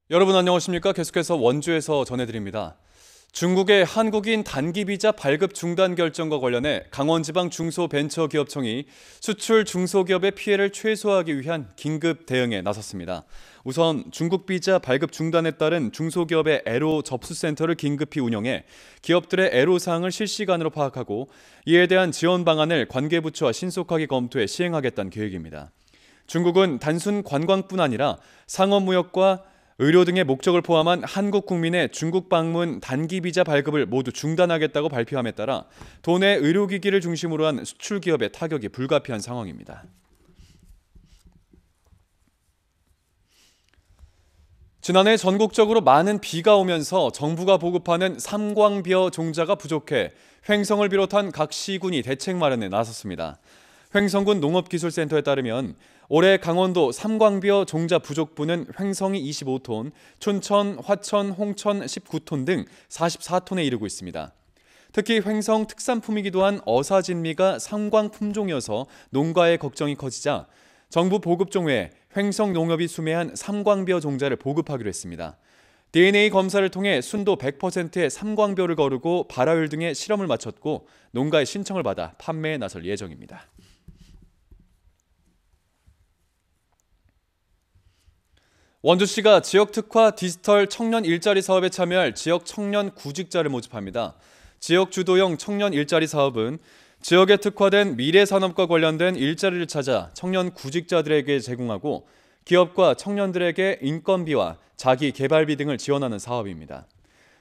여러분 안녕하십니까? 계속해서 원주에서 전해드립니다. 중국의 한국인 단기 비자 발급 중단 결정과 관련해 강원지방 중소벤처기업청이 수출 중소기업의 피해를 최소화하기 위한 긴급 대응에 나섰습니다. 우선 중국 비자 발급 중단에 따른 중소기업의 애로 접수센터를 긴급히 운영해 기업들의 애로사항을 실시간으로 파악하고 이에 대한 지원 방안을 관계부처와 신속하게 검토해 시행하겠다는 계획입니다. 중국은 단순 관광뿐 아니라 상업무역과 의료 등의 목적을 포함한 한국 국민의 중국 방문 단기 비자 발급을 모두 중단하겠다고 발표함에 따라 도내 의료기기를 중심으로 한 수출 기업의 타격이 불가피한 상황입니다. 지난해 전국적으로 많은 비가 오면서 정부가 보급하는 삼광벼 종자가 부족해 횡성을 비롯한 각 시군이 대책 마련에 나섰습니다. 횡성군 농업기술센터에 따르면 올해 강원도 삼광벼 종자 부족분은 횡성이 25톤, 춘천, 화천, 홍천 19톤 등 44톤에 이르고 있습니다. 특히 횡성 특산품이기도 한 어사진미가 삼광 품종이어서 농가의 걱정이 커지자 정부 보급종 외에 횡성 농협이 수매한 삼광벼 종자를 보급하기로 했습니다. DNA 검사를 통해 순도 100%의 삼광벼를 거르고 발화율 등의 실험을 마쳤고 농가의 신청을 받아 판매에 나설 예정입니다. 원주시가 지역특화 디지털 청년 일자리 사업에 참여할 지역 청년 구직자를 모집합니다. 지역 주도형 청년 일자리 사업은 지역에 특화된 미래 산업과 관련된 일자리를 찾아 청년 구직자들에게 제공하고 기업과 청년들에게 인건비와 자기 개발비 등을 지원하는 사업입니다.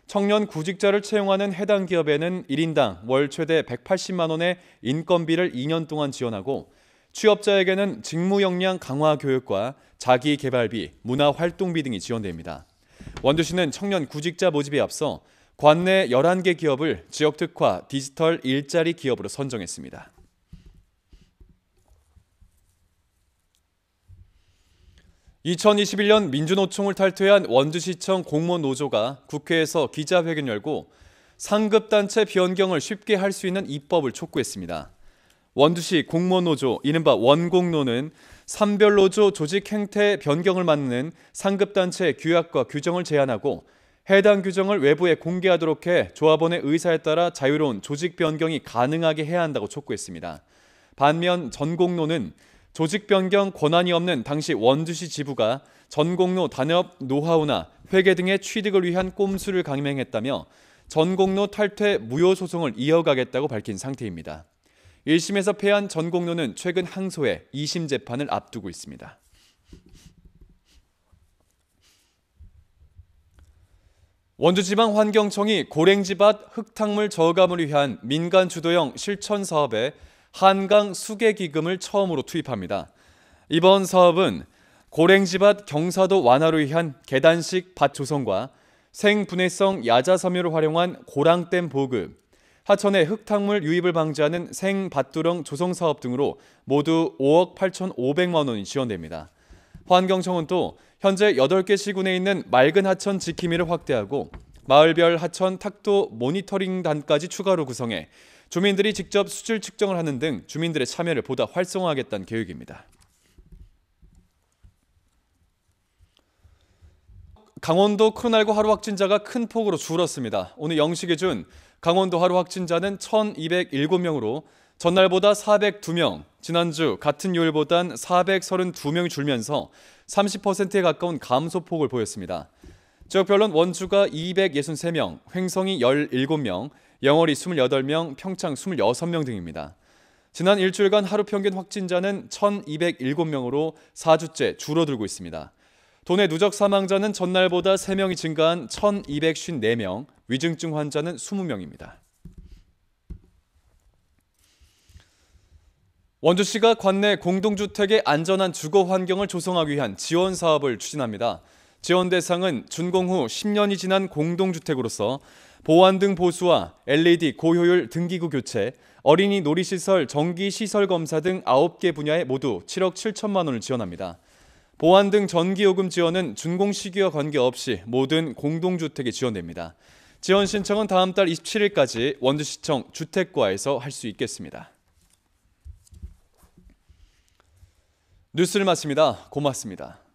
청년 구직자를 채용하는 해당 기업에는 1인당 월 최대 180만 원의 인건비를 2년 동안 지원하고 취업자에게는 직무 역량 강화 교육과 자기 개발비, 문화 활동비 등이 지원됩니다. 원주시는 청년 구직자 모집에 앞서 관내 11개 기업을 지역 특화 디지털 일자리 기업으로 선정했습니다. (2021년) 민주노총을 탈퇴한 원주시청 공무원 노조가 국회에서 기자회견 열고 상급단체 변경을 쉽게 할 수 있는 입법을 촉구했습니다. 원주시 공무원 노조, 이른바 원공노는 산별노조 조직 행태 변경을 막는 상급단체 규약과 규정을 제안하고 해당 규정을 외부에 공개하도록 해 조합원의 의사에 따라 자유로운 조직 변경이 가능하게 해야 한다고 촉구했습니다. 반면 전공노는 조직 변경 권한이 없는 당시 원주시 지부가 전공노 단협 노하우나 회계 등의 취득을 위한 꼼수를 강행했다며 전공노 탈퇴 무효 소송을 이어가겠다고 밝힌 상태입니다. 1심에서 패한 전공노는 최근 항소해 2심 재판을 앞두고 있습니다. 원주지방환경청이 고랭지밭 흙탕물 저감을 위한 민간 주도형 실천 사업에 한강 수계기금을 처음으로 투입합니다. 이번 사업은 고랭지밭 경사도 완화를 위한 계단식 밭 조성과 생분해성 야자섬유를 활용한 고랑댐 보급, 하천의 흙탕물 유입을 방지하는 생밭두렁 조성 사업 등으로 모두 5억 8,500만 원이 지원됩니다. 환경청은 또 현재 8개 시군에 있는 맑은 하천 지킴이를 확대하고 마을별 하천 탁도 모니터링단까지 추가로 구성해 주민들이 직접 수질 측정을 하는 등 주민들의 참여를 보다 활성화하겠다는 계획입니다. 강원도 코로나19 하루 확진자가 큰 폭으로 줄었습니다. 오늘 0시 기준 강원도 하루 확진자는 1,207명으로 전날보다 402명, 지난주 같은 요일보단 432명이 줄면서 30%에 가까운 감소폭을 보였습니다. 지역별로는 원주가 263명, 횡성이 17명, 영월이 28명, 평창 26명 등입니다. 지난 일주일간 하루 평균 확진자는 1,207명으로 4주째 줄어들고 있습니다. 도내 누적 사망자는 전날보다 3명이 증가한 1,254명, 위중증 환자는 20명입니다. 원주시가 관내 공동주택의 안전한 주거 환경을 조성하기 위한 지원 사업을 추진합니다. 지원 대상은 준공 후 10년이 지난 공동주택으로서 보안 등 보수와 LED 고효율 등기구 교체, 어린이 놀이시설 정기시설 검사 등 9개 분야에 모두 7억 7천만 원을 지원합니다. 보안 등 전기요금 지원은 준공 시기와 관계없이 모든 공동주택에 지원됩니다. 지원 신청은 다음 달 27일까지 원주시청 주택과에서 할 수 있겠습니다. 뉴스를 마칩니다. 고맙습니다.